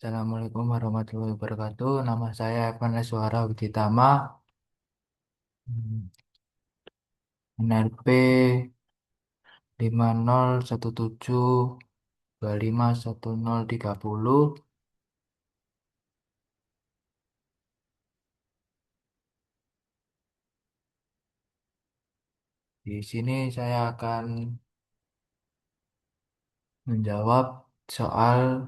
Assalamualaikum warahmatullahi wabarakatuh. Nama saya Evan Leswara Widitama. Hmm, NRP 5017251030. Di sini saya akan menjawab soal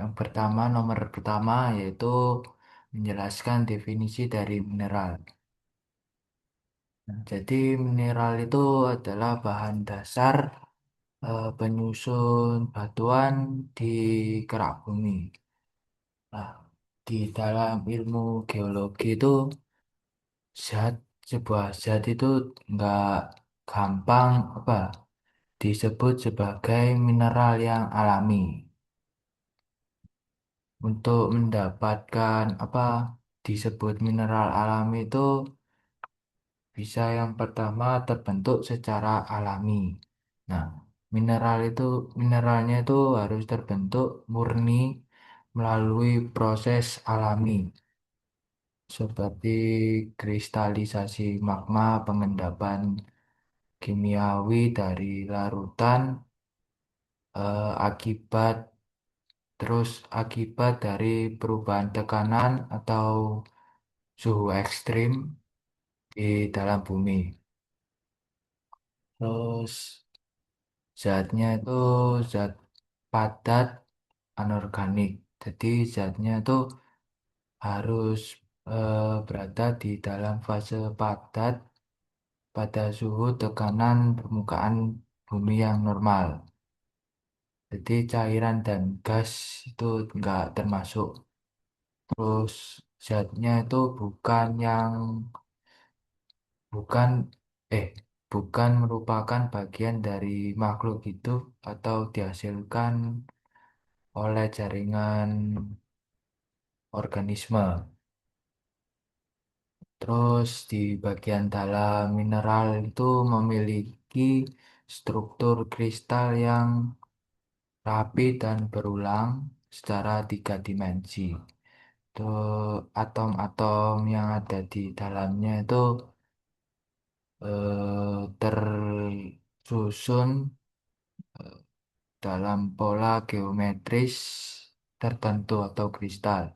yang pertama, nomor pertama, yaitu menjelaskan definisi dari mineral. Nah, jadi mineral itu adalah bahan dasar penyusun batuan di kerak bumi. Nah, di dalam ilmu geologi itu zat sebuah zat itu nggak gampang disebut sebagai mineral yang alami. Untuk mendapatkan disebut mineral alami itu bisa yang pertama terbentuk secara alami. Nah, mineralnya itu harus terbentuk murni melalui proses alami, seperti kristalisasi magma, pengendapan kimiawi dari larutan, akibat akibat dari perubahan tekanan atau suhu ekstrim di dalam bumi. Terus zatnya itu zat padat anorganik. Jadi zatnya itu harus berada di dalam fase padat pada suhu tekanan permukaan bumi yang normal. Jadi cairan dan gas itu enggak termasuk. Terus zatnya itu bukan eh bukan merupakan bagian dari makhluk hidup atau dihasilkan oleh jaringan organisme. Terus di bagian dalam mineral itu memiliki struktur kristal yang rapi dan berulang secara tiga dimensi. Itu atom-atom yang ada di dalamnya itu tersusun dalam pola geometris tertentu atau kristal.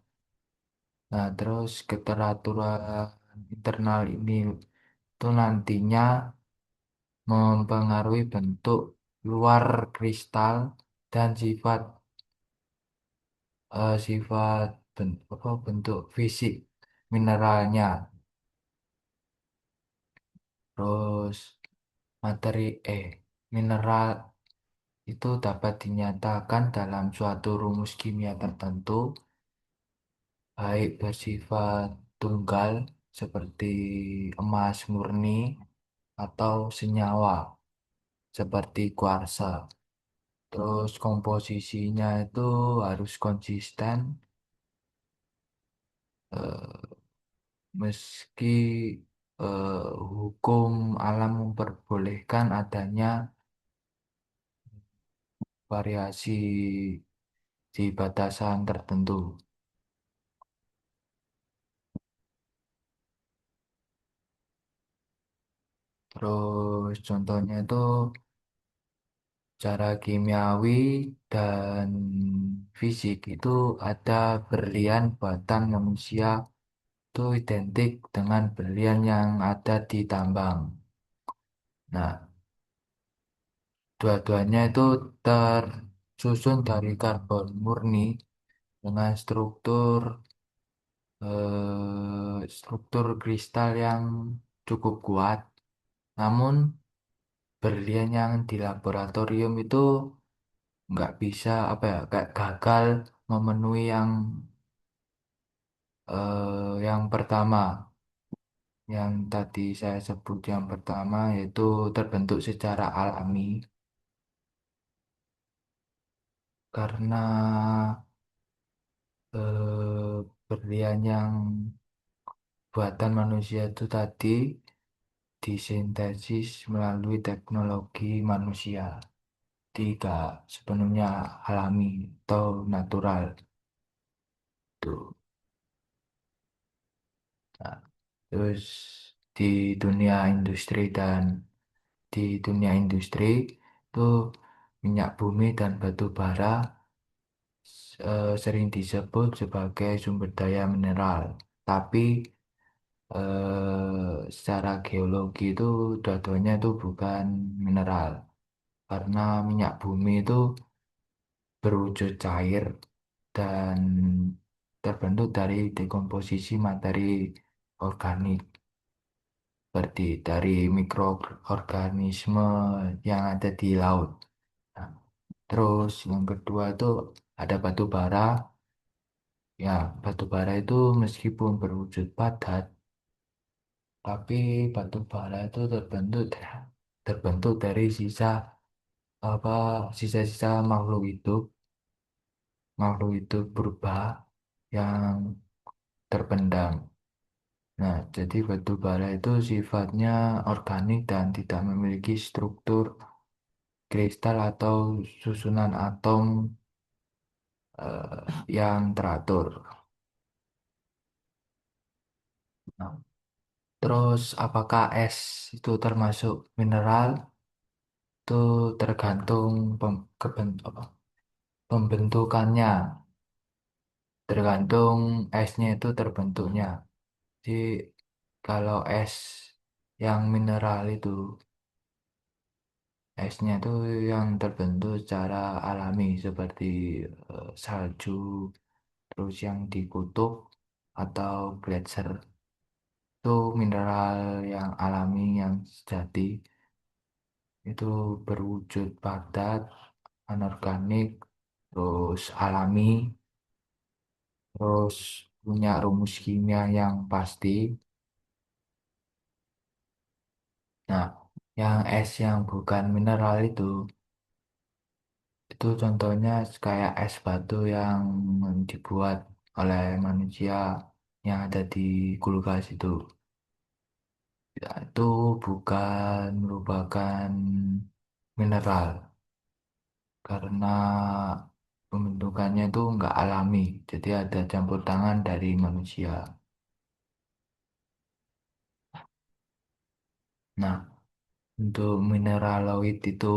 Nah, terus keteraturan internal ini itu nantinya mempengaruhi bentuk luar kristal dan bentuk fisik mineralnya. Terus materi mineral itu dapat dinyatakan dalam suatu rumus kimia tertentu, baik bersifat tunggal seperti emas murni atau senyawa seperti kuarsa. Terus komposisinya itu harus konsisten, eh, meski hukum alam memperbolehkan adanya variasi di batasan tertentu. Terus contohnya itu cara kimiawi dan fisik itu ada berlian buatan manusia itu identik dengan berlian yang ada di tambang. Nah, dua-duanya itu tersusun dari karbon murni dengan struktur kristal yang cukup kuat. Namun berlian yang di laboratorium itu nggak bisa kayak gagal memenuhi yang pertama, yang tadi saya sebut yang pertama, yaitu terbentuk secara alami karena berlian yang buatan manusia itu tadi disintesis melalui teknologi manusia, tidak sepenuhnya alami atau natural. gitu. Nah, terus di dunia industri dan di dunia industri itu minyak bumi dan batu bara sering disebut sebagai sumber daya mineral. Tapi secara geologi itu dua-duanya itu bukan mineral. Karena minyak bumi itu berwujud cair dan terbentuk dari dekomposisi materi organik seperti dari mikroorganisme yang ada di laut. Nah, terus yang kedua itu ada batu bara. Ya, batu bara itu meskipun berwujud padat, tapi batu bara itu terbentuk dari apa sisa-sisa makhluk hidup purba yang terpendam. Nah, jadi batu bara itu sifatnya organik dan tidak memiliki struktur kristal atau susunan atom yang teratur. Nah, terus apakah es itu termasuk mineral? Itu tergantung pembentukannya, tergantung esnya itu terbentuknya. Jadi kalau es yang mineral itu esnya itu yang terbentuk secara alami seperti salju, terus yang di kutub atau gletser itu mineral yang alami yang sejati itu berwujud padat, anorganik, terus alami, terus punya rumus kimia yang pasti. Nah, yang es yang bukan mineral itu contohnya kayak es batu yang dibuat oleh manusia yang ada di kulkas itu. Ya, itu bukan merupakan mineral karena pembentukannya itu nggak alami, jadi ada campur tangan dari manusia. Nah, untuk mineraloid itu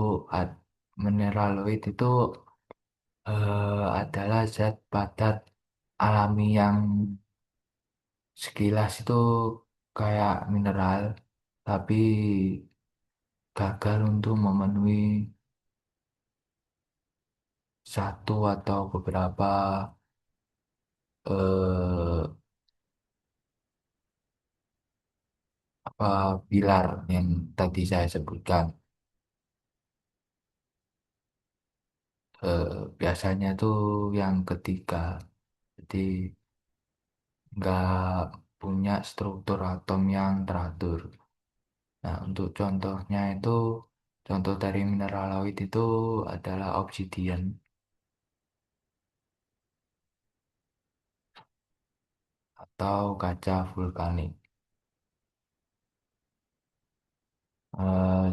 adalah zat padat alami yang sekilas itu kayak mineral, tapi gagal untuk memenuhi satu atau beberapa eh, apa pilar yang tadi saya sebutkan. Biasanya tuh yang ketiga, jadi nggak punya struktur atom yang teratur. Nah, untuk contoh dari mineraloid itu adalah obsidian atau kaca vulkanik.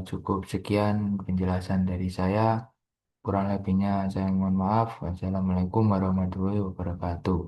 Cukup sekian penjelasan dari saya. Kurang lebihnya saya mohon maaf. Wassalamualaikum warahmatullahi wabarakatuh.